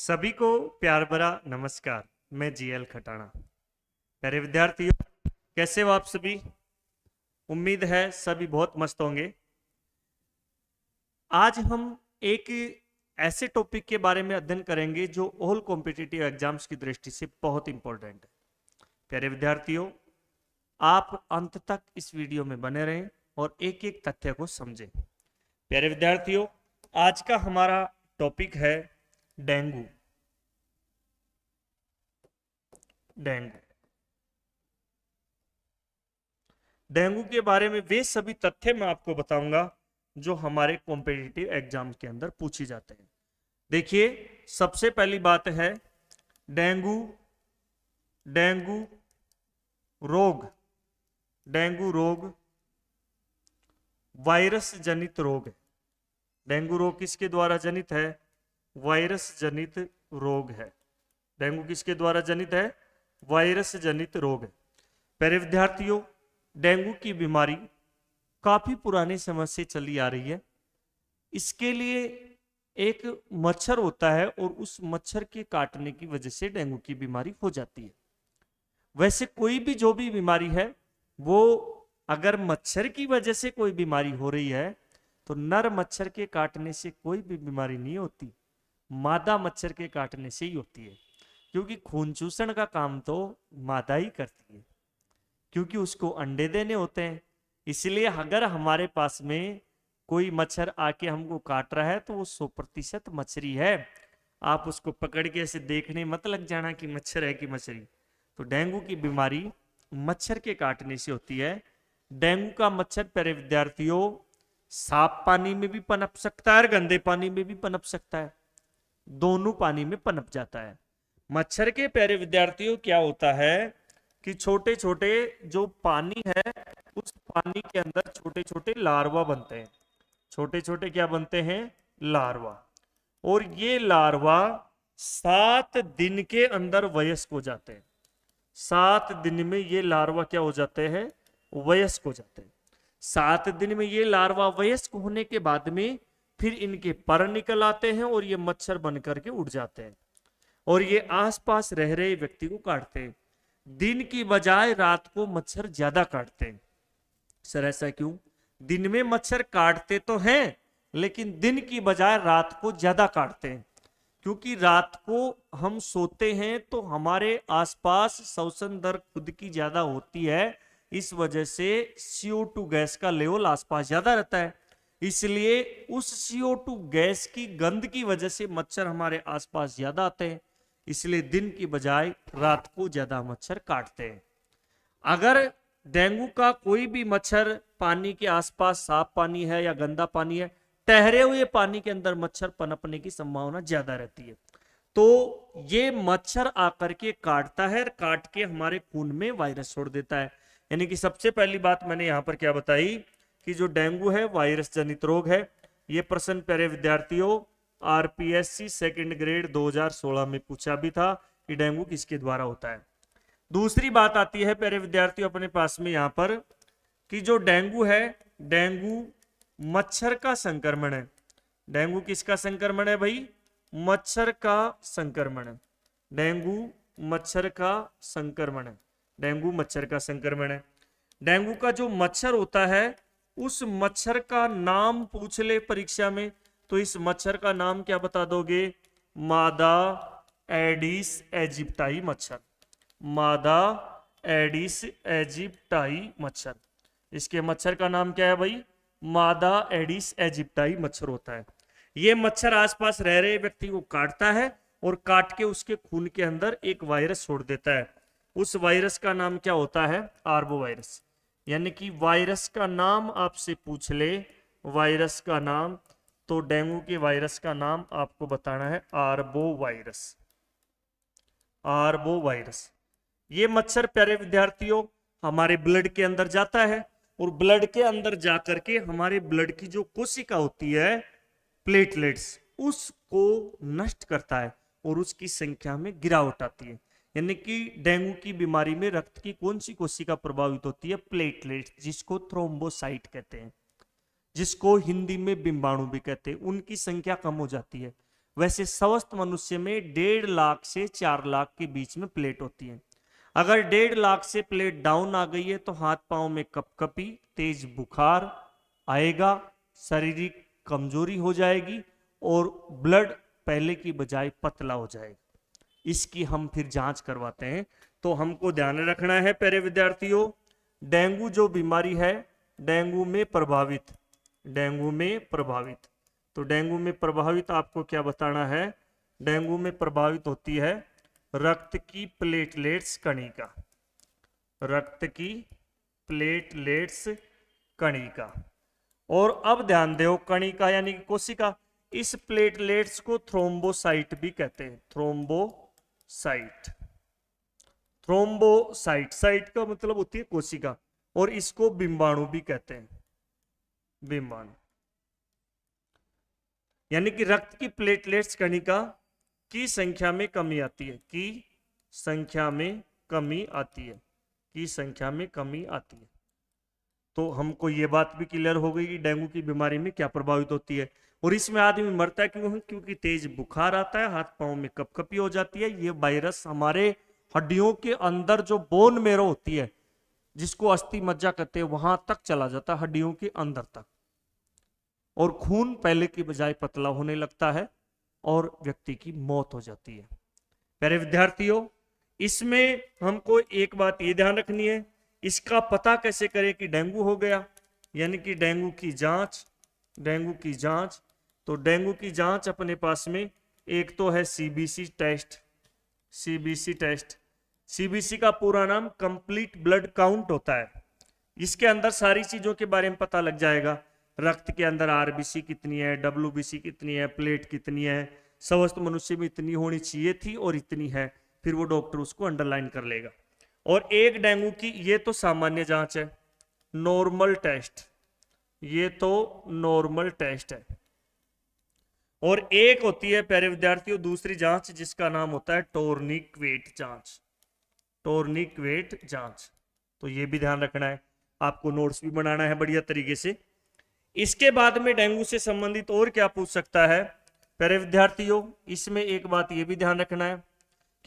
सभी को प्यार भरा नमस्कार। मैं जीएल खटाणा। प्यारे विद्यार्थियों, कैसे हो आप सभी? उम्मीद है सभी बहुत मस्त होंगे। आज हम एक ऐसे टॉपिक के बारे में अध्ययन करेंगे जो ऑल कॉम्पिटिटिव एग्जाम्स की दृष्टि से बहुत इंपॉर्टेंट है। प्यारे विद्यार्थियों, आप अंत तक इस वीडियो में बने रहें और एक एक तथ्य को समझें। प्यारे विद्यार्थियों, आज का हमारा टॉपिक है डेंगू। डेंगू के बारे में वे सभी तथ्य मैं आपको बताऊंगा जो हमारे कॉम्पिटिटिव एग्जाम के अंदर पूछी जाते हैं। देखिए, सबसे पहली बात है डेंगू रोग। डेंगू रोग वायरस जनित रोग है। डेंगू रोग किसके द्वारा जनित है? वायरस जनित रोग है। डेंगू किसके द्वारा जनित है? वायरस जनित रोग है। प्यारे विद्यार्थियों, डेंगू की बीमारी काफी पुराने समय से चली आ रही है। इसके लिए एक मच्छर होता है और उस मच्छर के काटने की वजह से डेंगू की बीमारी हो जाती है। वैसे कोई भी जो भी बीमारी है वो अगर मच्छर की वजह से कोई बीमारी हो रही है तो नर मच्छर के काटने से कोई भी बीमारी नहीं होती, मादा मच्छर के काटने से ही होती है। क्योंकि खून चूसण का काम तो मादा ही करती है, क्योंकि उसको अंडे देने होते हैं। इसलिए अगर हमारे पास में कोई मच्छर आके हमको काट रहा है तो वो 100% मच्छरी है। आप उसको पकड़ के ऐसे देखने मत लग जाना कि मच्छर है कि मछली। तो डेंगू की बीमारी मच्छर के काटने से होती है। डेंगू का मच्छर प्यारे विद्यार्थियों साफ पानी में भी पनप सकता है और गंदे पानी में भी पनप सकता है। दोनों पानी में पनप जाता है। मच्छर के प्यारे विद्यार्थियों क्या होता है कि छोटे छोटे जो पानी है उस पानी के अंदर छोटे छोटे लार्वा बनते हैं। छोटे छोटे क्या बनते हैं? लार्वा। और ये लार्वा 7 दिन के अंदर वयस्क हो जाते हैं। 7 दिन में ये लार्वा क्या हो जाते हैं? वयस्क हो जाते हैं। 7 दिन में ये लार्वा वयस्क होने के बाद में फिर इनके पर निकल आते हैं और ये मच्छर बन करके उड़ जाते हैं और ये आसपास रह रहे व्यक्ति को काटते हैं। दिन की बजाय रात को मच्छर ज्यादा काटते हैं। सर ऐसा क्यों? दिन में मच्छर काटते तो हैं लेकिन दिन की बजाय रात को ज्यादा काटते हैं, क्योंकि रात को हम सोते हैं तो हमारे आसपास श्वसन दर खुद की ज्यादा होती है। इस वजह से CO2 गैस का लेवल आसपास ज्यादा रहता है। इसलिए उस CO2 गैस की गंध की वजह से मच्छर हमारे आसपास ज्यादा आते हैं। इसलिए दिन की बजाय रात को ज्यादा मच्छर काटते हैं। अगर डेंगू का कोई भी मच्छर पानी के आसपास, साफ पानी है या गंदा पानी है, ठहरे हुए पानी के अंदर मच्छर पनपने की संभावना ज्यादा रहती है। तो ये मच्छर आकर के काटता है, काट के हमारे खून में वायरस छोड़ देता है। यानी कि सबसे पहली बात मैंने यहां पर क्या बताई कि जो डेंगू है वायरस जनित रोग है। ये प्रश्न प्यारे विद्यार्थियों RPSC सेकंड ग्रेड 2016 में पूछा भी था कि डेंगू किसके द्वारा होता है। दूसरी बात आती है प्यारे विद्यार्थियों अपने पास में यहां पर कि जो डेंगू है, डेंगू मच्छर का संक्रमण है। डेंगू किसका संक्रमण है भाई? मच्छर का संक्रमण है। डेंगू मच्छर का संक्रमण है। डेंगू मच्छर का संक्रमण है। डेंगू का जो मच्छर होता है उस मच्छर का नाम पूछ ले परीक्षा में तो इस मच्छर का नाम क्या बता दोगे? मादा एडिस इजिप्टाई मच्छर। मादा एडिस इजिप्टाई मच्छर। इसके मच्छर का नाम क्या है भाई? मादा एडिस इजिप्टाई मच्छर होता है। ये मच्छर आसपास रह रहे व्यक्ति को काटता है और काट के उसके खून के अंदर एक वायरस छोड़ देता है। उस वायरस का नाम क्या होता है? Arbo virus. यानी कि वायरस का नाम आपसे पूछ ले, वायरस का नाम, तो डेंगू के वायरस का नाम आपको बताना है आर्बो वायरस। Arbo virus. ये मच्छर प्यारे विद्यार्थियों हमारे ब्लड के अंदर जाता है और ब्लड के अंदर जाकर के हमारे ब्लड की जो कोशिका होती है प्लेटलेट्स, उसको नष्ट करता है और उसकी संख्या में गिरावट आती है। यानी कि डेंगू की बीमारी में रक्त की कौन सी कोशिका प्रभावित होती है? प्लेटलेट्स, जिसको थ्रोम्बोसाइट कहते हैं, जिसको हिंदी में बिंबाणु भी कहते हैं। उनकी संख्या कम हो जाती है। वैसे स्वस्थ मनुष्य में 1.5 लाख से 4 लाख के बीच में प्लेट होती है। अगर 1.5 लाख से प्लेट डाउन आ गई है तो हाथ पांव में कपकपी, तेज बुखार आएगा, शारीरिक कमजोरी हो जाएगी और ब्लड पहले की बजाय पतला हो जाएगा। इसकी हम फिर जांच करवाते हैं। तो हमको ध्यान रखना है प्यारे विद्यार्थियों, डेंगू जो बीमारी है डेंगू में प्रभावित, तो डेंगू में प्रभावित आपको क्या बताना है, डेंगू में प्रभावित होती है रक्त की प्लेटलेट्स कणिका, रक्त की प्लेटलेट्स कणिका। और अब ध्यान दो, कणिका यानी कि कोशिका, इस प्लेटलेट्स को थ्रोम्बोसाइट भी कहते हैं, थ्रोम्बोसाइट, साइट का मतलब होती है कोशिका, और इसको बिंबाणु भी कहते हैं, बिंबाणु। यानी कि रक्त की प्लेटलेट्स कणिका की संख्या में कमी आती है, की संख्या में कमी आती है, की संख्या में कमी आती है। तो हमको ये बात भी क्लियर हो गई कि डेंगू की बीमारी में क्या प्रभावित होती है। और इसमें आदमी मरता है क्यों? क्योंकि तेज बुखार आता है, हाथ पांव में कपकपी हो जाती है। ये वायरस हमारे हड्डियों के अंदर जो बोन मेरो होती है, जिसको अस्थि मज्जा कहते हैं, वहां तक चला जाता है, हड्डियों के अंदर तक, और खून पहले की बजाय पतला होने लगता है और व्यक्ति की मौत हो जाती है। प्यारे विद्यार्थियों, इसमें हमको एक बात ये ध्यान रखनी है, इसका पता कैसे करें कि डेंगू हो गया, यानी कि डेंगू की जांच, डेंगू की जांच। तो डेंगू की जांच अपने पास में एक तो है CBC test, CBC test. CBC का पूरा नाम कंप्लीट ब्लड काउंट होता है। इसके अंदर सारी चीजों के बारे में पता लग जाएगा, रक्त के अंदर आरबीसी कितनी है, डब्ल्यूबीसी कितनी है, प्लेट कितनी है, स्वस्थ मनुष्य में इतनी होनी चाहिए थी और इतनी है, फिर वो डॉक्टर उसको अंडरलाइन कर लेगा। और एक डेंगू की, ये तो सामान्य जांच है, नॉर्मल टेस्ट, ये तो नॉर्मल टेस्ट है। और एक होती है प्यारे विद्यार्थियों दूसरी जांच, जिसका नाम होता है टोर्निक्वेट जांच, टोर्निक्वेट जांच। तो ये भी ध्यान रखना है, आपको नोट्स भी बनाना है बढ़िया तरीके से। इसके बाद में डेंगू से संबंधित और क्या पूछ सकता है प्यारे विद्यार्थियों, इसमें एक बात ये भी ध्यान रखना है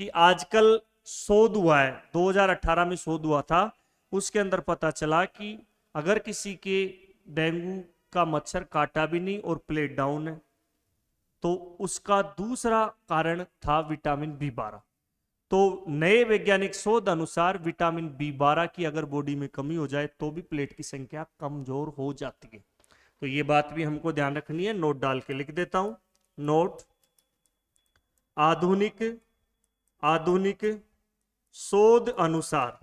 कि आजकल शोध हुआ है, 2018 में शोध हुआ था, उसके अंदर पता चला कि अगर किसी के डेंगू का मच्छर काटा भी नहीं और प्लेट डाउन है, तो उसका दूसरा कारण था विटामिन बी12। तो नए वैज्ञानिक शोध अनुसार विटामिन बी12 की अगर बॉडी में कमी हो जाए तो भी प्लेट की संख्या कमजोर हो जाती है। तो ये बात भी हमको ध्यान रखनी है, नोट डाल के लिख देता हूं, नोट। आधुनिक शोध अनुसार,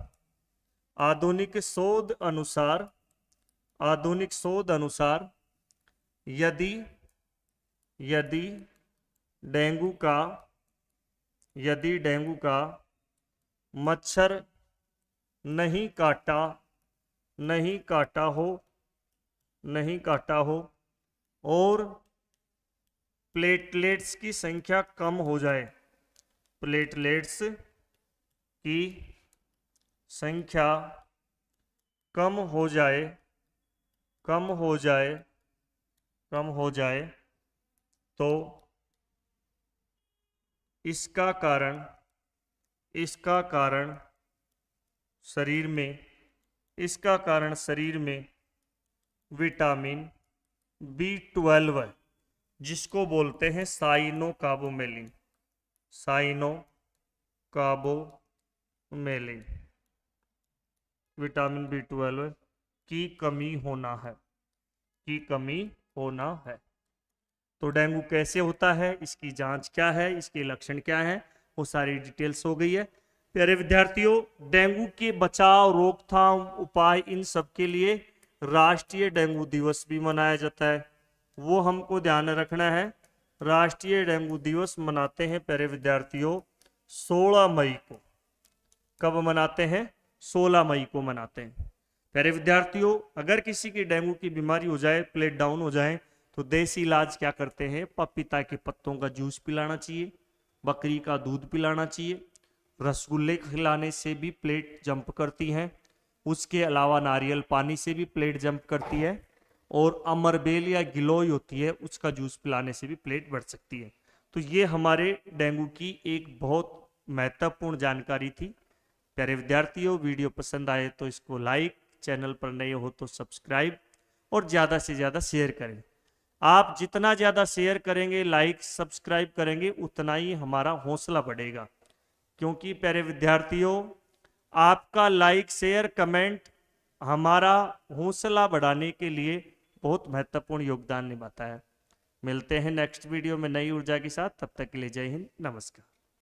आधुनिक शोध अनुसार यदि डेंगू का मच्छर नहीं काटा हो और प्लेटलेट्स की संख्या कम हो जाए, प्लेटलेट्स की संख्या कम हो जाए तो इसका कारण शरीर में विटामिन बी12 है, जिसको बोलते हैं साइनोकार्बोमेलिन, विटामिन बी12 की कमी होना है। तो डेंगू कैसे होता है, इसकी जांच क्या है, इसके लक्षण क्या है, वो सारी डिटेल्स हो गई है। प्यारे विद्यार्थियों, डेंगू के बचाव, रोकथाम, उपाय, इन सब के लिए राष्ट्रीय डेंगू दिवस भी मनाया जाता है, वो हमको ध्यान रखना है। राष्ट्रीय डेंगू दिवस मनाते हैं प्यारे विद्यार्थियों 16 मई को। कब मनाते हैं? 16 मई को मनाते हैं। प्यारे विद्यार्थियों, अगर किसी की डेंगू की बीमारी हो जाए, प्लेट डाउन हो जाए, तो देसी इलाज क्या करते हैं? पपीता के पत्तों का जूस पिलाना चाहिए, बकरी का दूध पिलाना चाहिए, रसगुल्ले खिलाने से भी प्लेट जंप करती है, उसके अलावा नारियल पानी से भी प्लेट जंप करती है, और अमरबेल या गिलोय होती है, उसका जूस पिलाने से भी प्लेट बढ़ सकती है। तो ये हमारे डेंगू की एक बहुत महत्वपूर्ण जानकारी थी। प्यारे विद्यार्थियों, वीडियो पसंद आए तो इसको लाइक, चैनल पर नए हो तो सब्सक्राइब और ज़्यादा से ज़्यादा शेयर करें। आप जितना ज़्यादा शेयर करेंगे, लाइक सब्सक्राइब करेंगे, उतना ही हमारा हौसला बढ़ेगा। क्योंकि प्यारे विद्यार्थियों, आपका लाइक शेयर कमेंट हमारा हौसला बढ़ाने के लिए बहुत महत्वपूर्ण योगदान निभाता है। मिलते हैं नेक्स्ट वीडियो में नई ऊर्जा के साथ। तब तक के लिए जय हिंद, नमस्कार।